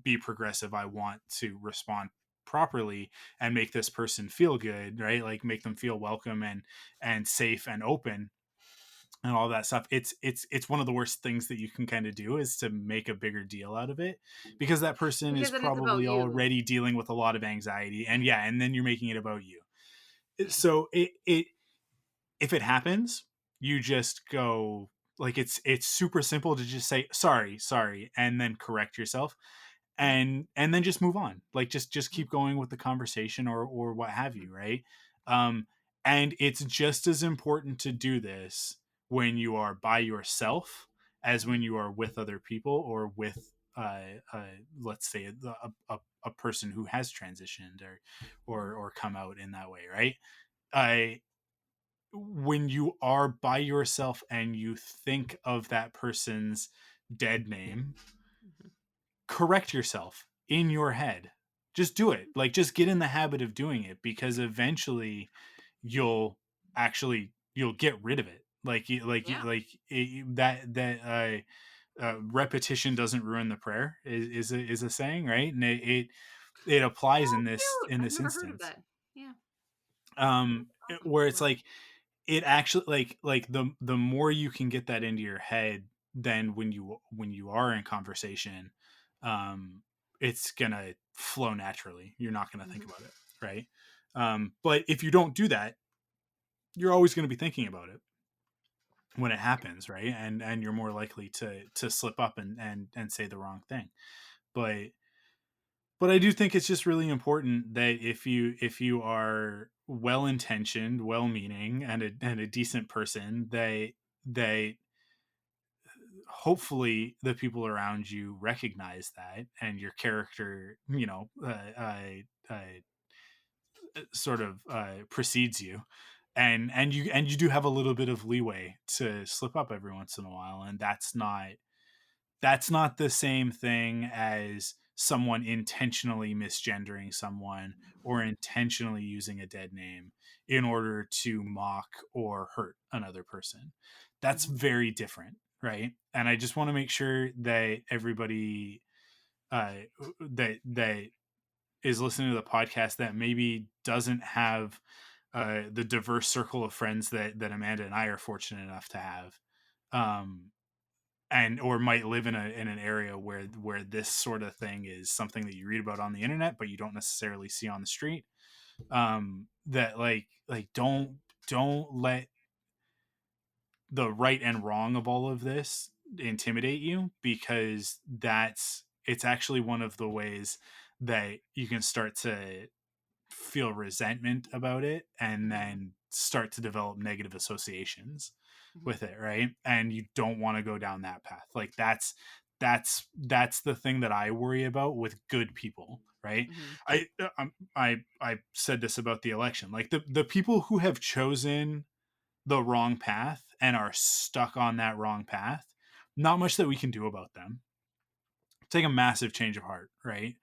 be progressive, I want to respond properly and make this person feel good, right? Like make them feel welcome and safe and open and all that stuff. It's one of the worst things that you can kind of do is to make a bigger deal out of it, because that person is probably already dealing with a lot of anxiety, and then you're making it about you. So it if it happens, you just go, like, it's super simple to just say sorry, and then correct yourself, and then just move on. Like just keep going with the conversation or what have you, right? And it's just as important to do this when you are by yourself as when you are with other people or with let's say a person who has transitioned or come out in that way, right? When you are by yourself and you think of that person's dead name, correct yourself in your head. Just do it. Like just get in the habit of doing it, because eventually you'll get rid of it. Repetition doesn't ruin the prayer is a saying, right? And it applies in this instance. Where it's like, it actually like the more you can get that into your head, then when you are in conversation, it's gonna flow naturally. You're not gonna think about it, right? But if you don't do that, you're always going to be thinking about it when it happens, right? And you're more likely to slip up and say the wrong thing. But I do think it's just really important that if you are well intentioned, well meaning, and a decent person, they hopefully the people around you recognize that, and your character, sort of precedes you, and you do have a little bit of leeway to slip up every once in a while, and that's not the same thing as someone intentionally misgendering someone or intentionally using a dead name in order to mock or hurt another person. That's very different, right? And I just want to make sure that everybody that is listening to the podcast that maybe doesn't have the diverse circle of friends that Amanda and I are fortunate enough to have, and or might live in an area where this sort of thing is something that you read about on the internet but you don't necessarily see on the street. That like don't let the right and wrong of all of this intimidate you, because it's actually one of the ways that you can start to feel resentment about it and then start to develop negative associations with it, right? And you don't want to go down that path. Like that's the thing that I worry about with good people, right? Mm-hmm. I said this about the election, like the people who have chosen the wrong path and are stuck on that wrong path, not much that we can do about them. Take a massive change of heart, right?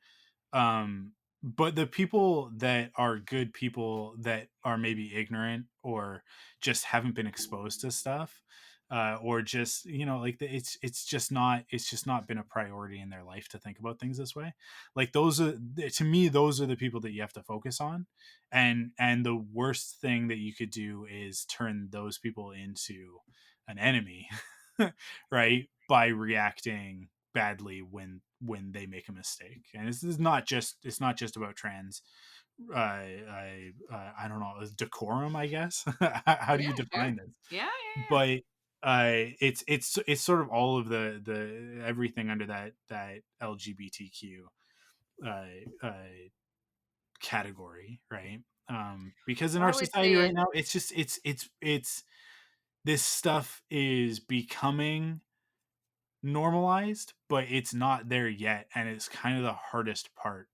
um but the people that are good people that are maybe ignorant or just haven't been exposed to stuff, or just, like it's just not been a priority in their life to think about things this way. Like those are, to me, those are the people that you have to focus on. And the worst thing that you could do is turn those people into an enemy, right, by reacting badly when they make a mistake. And this is not just, it's not just about trans, I don't know, decorum, I guess. How do Yeah, you sure. define this? Yeah, yeah, But it's sort of all of the everything under that LGBTQ uh, uh, category, right? Because in yeah. our I would society say right now, it's just it's this stuff is becoming normalized, but it's not there yet, and it's kind of the hardest part.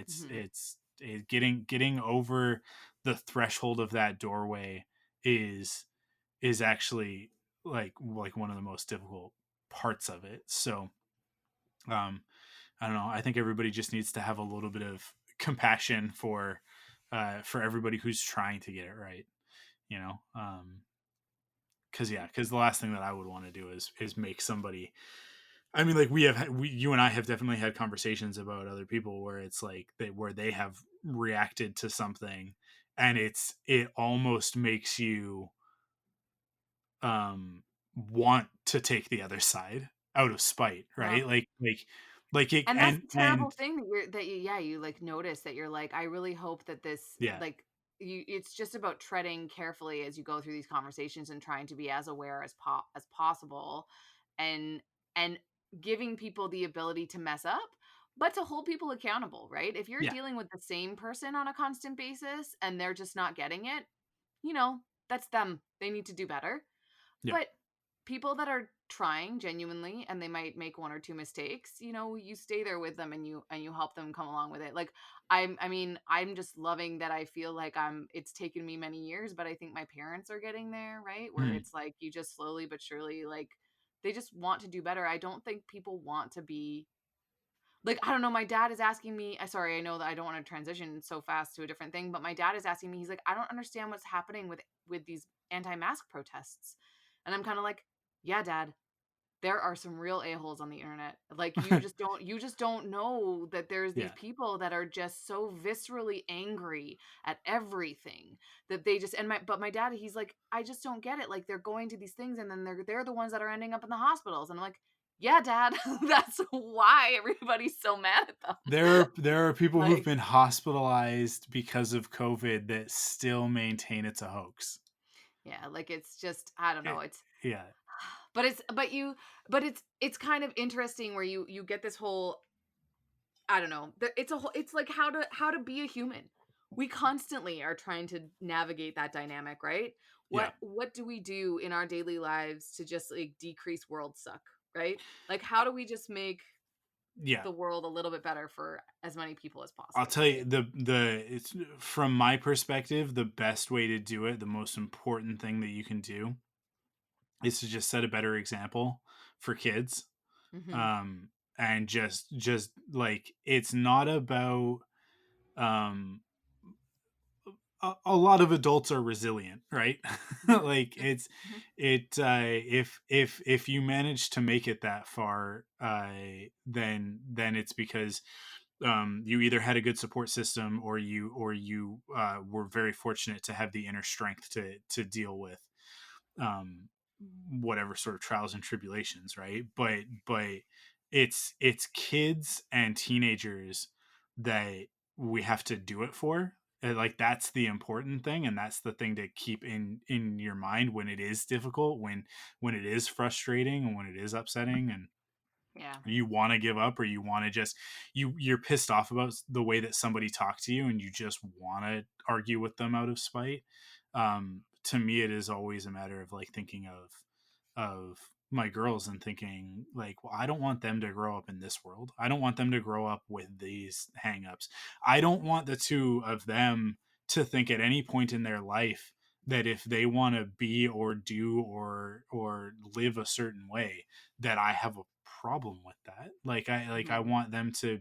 mhm. Getting over the threshold of that doorway is actually like one of the most difficult parts of it. So um I don't know, I think everybody just needs to have a little bit of compassion for everybody who's trying to get it right, you know. Because the last thing that I would want to do is make somebody. I mean, like you and I have definitely had conversations about other people where it's like where they have reacted to something, and it almost makes you um want to take the other side out of spite, Ugh. right? Like it, And that's and the terrible and thing that you like notice that you're like, I really hope that this yeah, like you it's just about treading carefully as you go through these conversations and trying to be as aware as possible, and and giving people the ability to mess up, but to hold people accountable, right? If you're yeah, dealing with the same person on a constant basis and they're just not getting it, you know, that's them. They need to do better. yeah. But people that are trying genuinely and they might make one or two mistakes, you stay there with them and you help them come along with it. Like I'm just loving that. I feel like it's taken me many years, but I think my parents are getting there, right? Where Mhm. it's like you just slowly but surely, like, they just want to do better. I don't think people want to be like, I don't know, my dad is asking me, sorry, I know that I don't want to transition so fast to a different thing, but my dad is asking me, he's like, I don't understand what's happening with these anti-mask protests. And I'm kind of like, yeah, dad, there are some real a-holes on the internet. Like, you just don't know that there's these Yeah. people that are just so viscerally angry at everything that they just but my dad, he's like, I just don't get it. Like, they're going to these things and then they're the ones that are ending up in the hospitals. And I'm like, yeah, dad, that's why everybody's so mad at them. There are people who've Like, been hospitalized because of COVID that still maintain it's a hoax. yeah, like, it's just, I don't know. It, It's yeah, but it's but you but it's kind of interesting where you get this whole, I don't know. It's like how to be a human. We constantly are trying to navigate that dynamic, right? yeah, What do we do in our daily lives to just like decrease world suck, right? Like, how do we just make yeah. the world a little bit better for as many people as I'll possible, tell you right? the it's from my perspective, the best way to do it, the most important thing that you can do is to just set a better example for kids. Mhm. Um and just like it's not about um a lot of adults are resilient, right? Mhm. Like Mhm. Mhm. if you manage to make it that far, then it's because you either had a good support system or you were very fortunate to have the inner strength to deal with um, whatever sort of trials and tribulations, right? But it's kids and teenagers that we have to do it for. And, like, that's the important thing, and that's the thing to keep in your mind when it is difficult, when it is frustrating, and when it is upsetting, and Yeah. you want to give up, or you want to just you're pissed off about the way that somebody talked to you and you just want to argue with them out of spite. To me, it is always a matter of like thinking of my girls and thinking like, well, I don't want them to grow up in this world. I don't want them to grow up with these hangups. I don't want the two of them to think at any point in their life that if they want to be or do or live a certain way, that I have a problem with that. I Mm-hmm. want them to,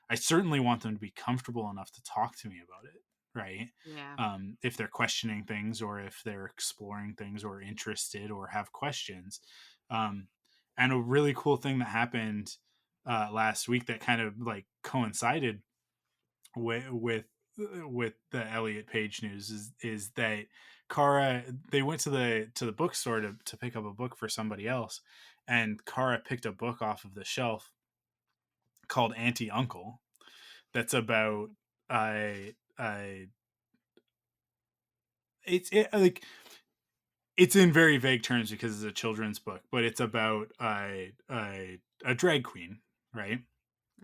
I certainly want them to be comfortable enough to talk to me about it, right? Yeah. If they're questioning things or if they're exploring things or interested or have questions. Um, and a really cool thing that happened last week that kind of like coincided with the Elliot Page news is that Kara, they went to the bookstore to pick up a book for somebody else, and Kara picked a book off of the shelf called Auntie Uncle that's about I like it's in very vague terms because it's a children's book, but it's about a drag queen, right?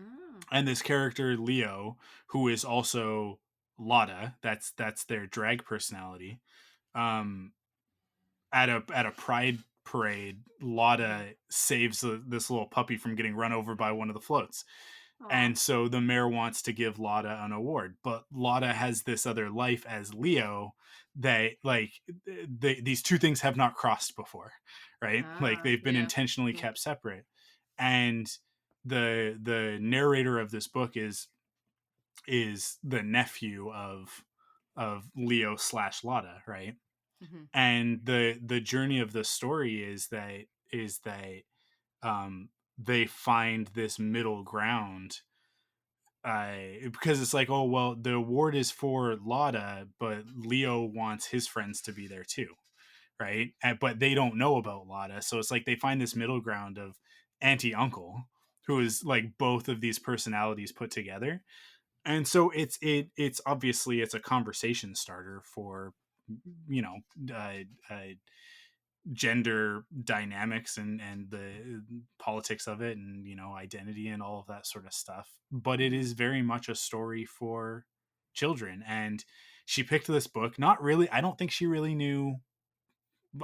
Oh. And this character Leo, who is also Lotta, that's their drag personality. Um, at a pride parade, Mm-hmm. Lotta saves this little puppy from getting run over by one of the floats. Aw. And so the mayor wants to give Lotta an award, but Lotta has this other life as Leo that like these two things have not crossed before, right? Like Ah. they've been Yeah. intentionally Yeah. kept separate. And the narrator of this book is the nephew of Leo slash Lotta, right? Mm-hmm. And the journey of the story is that um they find this middle ground, because it's like, oh well, the award is for Lotta, but Leo wants his friends to be there too, right? But they don't know about Lotta, so it's like they find this middle ground of Auntie Uncle, who is like both of these personalities put together. And so it's obviously it's a conversation starter for, you know, gender dynamics and the politics of it, and you know, identity and all of that sort of stuff, but it Mm-hmm. is very much a story for children. And she picked this book, not really, I don't think she really knew,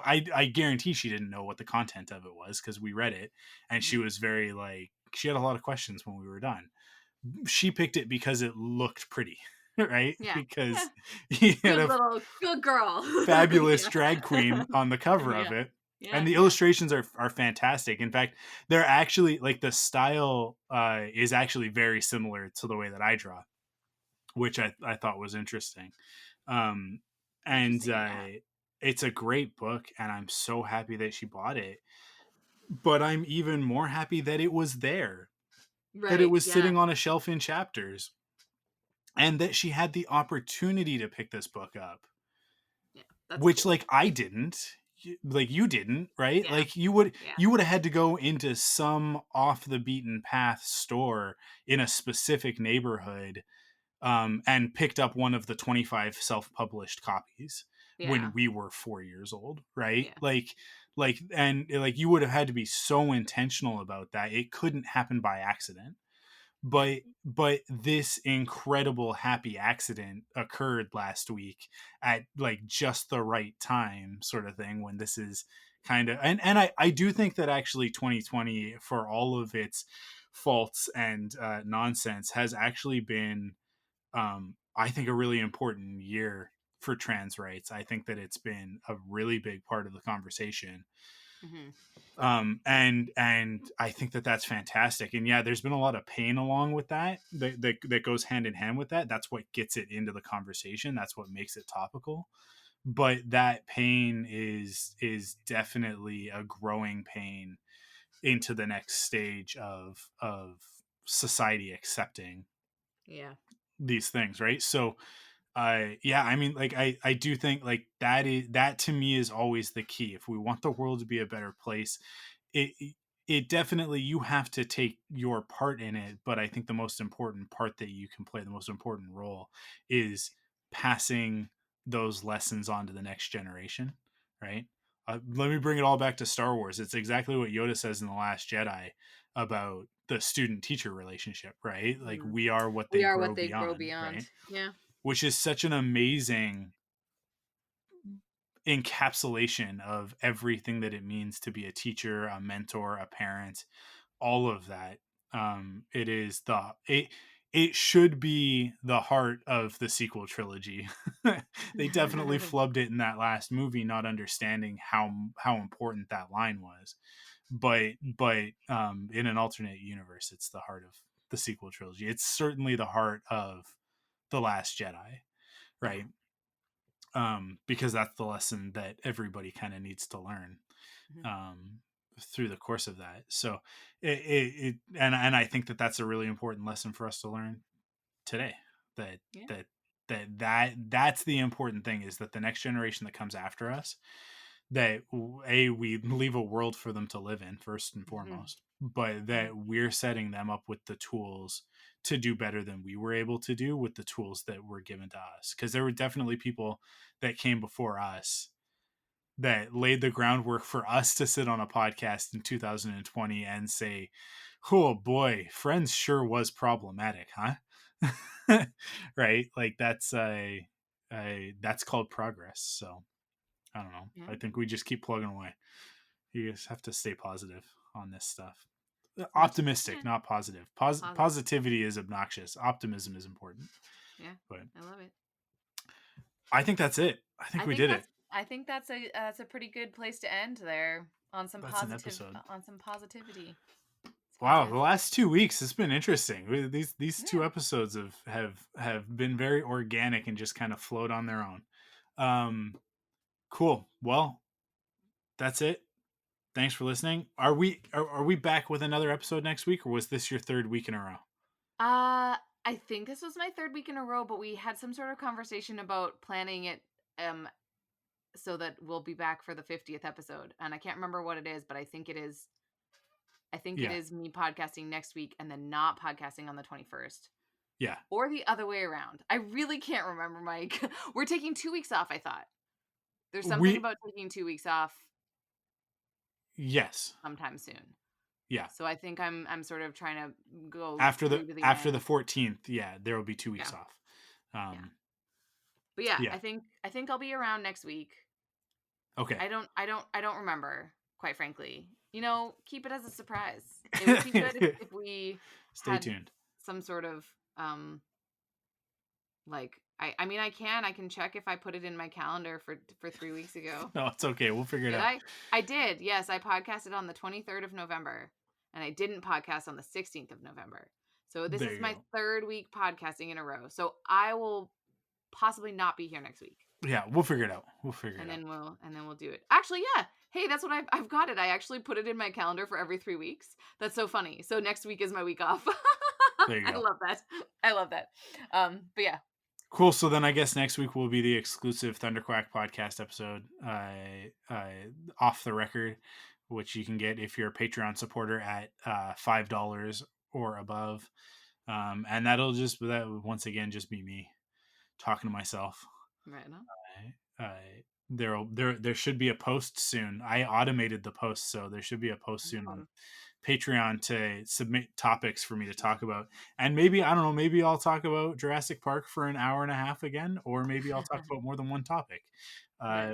I guarantee she didn't know what the content of it was because we read it, and she Mm-hmm. was very like, she had a lot of questions when we were done. She picked it because it looked pretty, right? Yeah. Yeah. Because he had Good a little good girl. fabulous Yeah. drag queen on the cover of Yeah. it. Yeah. And the Yeah. illustrations are fantastic. In fact, they're actually like the style is actually very similar to the way that I draw, which I thought was interesting. Um, and Interesting. Yeah. it's a great book, and I'm so happy that she bought it. But I'm even more happy that it was there, that it Right. was Yeah. sitting on a shelf in Chapters, and that she had the opportunity to pick this book up, Yeah. That's which cool. like I didn't, like you didn't, right? Yeah. Like you would, Yeah. you would have had to go into some off the beaten path store in a specific neighborhood, and picked up one of the 25 self-published copies when Yeah. we were 4 years old, right? Yeah. And like you would have had to be so intentional about that, it couldn't happen by accident. But this incredible happy accident occurred last week at like just the right time, sort of thing, when this is kind of, and I do think that actually 2020, for all of its faults and nonsense, has actually been, I think, a really important year for trans rights. I think that it's been a really big part of the conversation, Mm-hmm. and I think that that's fantastic. And yeah, there's been a lot of pain along with that goes hand in hand with that. That's what gets it into the conversation, that's what makes it topical. But that pain is definitely a growing pain into the next stage of society accepting Yeah. these things, right? So yeah, I mean, like I do think like that to me is always the key. If we want the world to be a better place, it it definitely, you have to take your part in it, but I think the most important part that you can play, the most important role, is passing those lessons on to the next generation, right? Let me bring it all back to Star Wars. It's exactly what Yoda says in The Last Jedi about the student teacher relationship, right? Like, Mm. we are what We they are what grow they grow beyond, beyond. right? Yeah. Which is such an amazing encapsulation of everything that it means to be a teacher, a mentor, a parent, all of that. It should be the heart of the sequel trilogy. They definitely flubbed it in that last movie, not understanding how important that line was. But in an alternate universe, it's the heart of the sequel trilogy. It's certainly the heart of The Last Jedi, right? Because that's the lesson that everybody kind of needs to learn through the course of that. So and I think that that's a really important lesson for us to learn today. That's the important thing, is that the next generation that comes after us, that we leave a world for them to live in first and foremost, but that we're setting them up with the tools to do better than we were able to do with the tools that were given to us. Because there were definitely people that came before us that laid the groundwork for us to sit on a podcast in 2020 and say, oh boy, Friends sure was problematic, huh? Right? Like that's called progress. So I don't know. I think we just keep plugging away. You just have to stay positive on this stuff. Optimistic, not positive. Positivity is obnoxious. Optimism is important. Yeah, but I love it. I think that's it. I think we did it. I think that's a pretty good place to end there on some positivity. Wow, the last 2 weeks it's been interesting. These 2 episodes have been very organic and just kind of flowed on their own. Cool. Well, that's it. Thanks for listening. Are we back with another episode next week, or was this your 3rd week in a row? I think this was my 3rd week in a row, but we had some sort of conversation about planning it so that we'll be back for the 50th episode. And I can't remember what it is, but I think it is it is me podcasting next week and then not podcasting on the 21st. Yeah. Or the other way around. I really can't remember, Mike. We're taking 2 weeks off, I thought. There's something about taking 2 weeks off. Yes. Sometime soon. Yeah. So I think I'm sort of trying to go after the 14th. Yeah, there will be 2 weeks off. But I think I'll be around next week. Okay. I don't remember, quite frankly. Keep it as a surprise. It would be good if we stay tuned. Some sort of I can check if I put it in my calendar for 3 weeks ago. No, it's okay. We'll figure it out. I did. Yes, I podcasted on the 23rd of November, and I didn't podcast on the 16th of November. So this is my 3rd week podcasting in a row. So I will possibly not be here next week. Yeah, we'll figure it out. And then we'll do it. Actually, yeah. Hey, that's what I've got it. I actually put it in my calendar for every 3 weeks. That's so funny. So next week is my week off. There you go. I love that. But yeah. Cool. So then I guess next week will be the exclusive Thunderquack podcast episode, Off the Record, which you can get if you're a Patreon supporter at $5 or above. And that'll once again just be me talking to myself. Right now. There should be a post soon. I automated the post, so there should be a post soon on Patreon to submit topics for me to talk about. And maybe, I don't know, maybe I'll talk about Jurassic Park for an hour and a half again, or maybe I'll talk about more than one topic.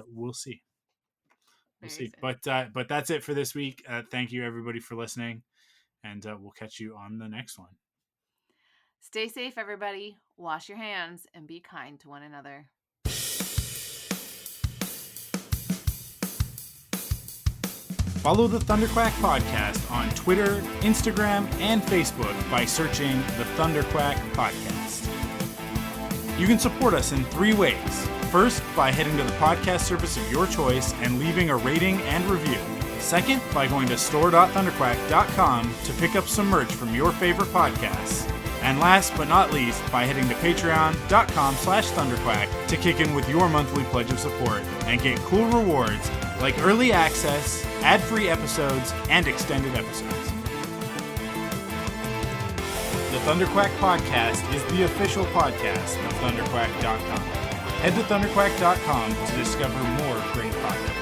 We'll see. But that's it for this week. Thank you everybody for listening, and we'll catch you on the next one. Stay safe, everybody. Wash your hands and be kind to one another. Follow the Thunderquack Podcast on Twitter, Instagram, and Facebook by searching the Thunderquack Podcast. You can support us in 3 ways. First, by heading to the podcast service of your choice and leaving a rating and review. Second, by going to store.thunderquack.com to pick up some merch from your favorite podcasts. And last but not least, by heading to patreon.com/thunderquack to kick in with your monthly pledge of support and get cool rewards like early access, ad-free episodes, and extended episodes. The Thunderquack Podcast is the official podcast of thunderquack.com. Head to thunderquack.com to discover more great podcasts.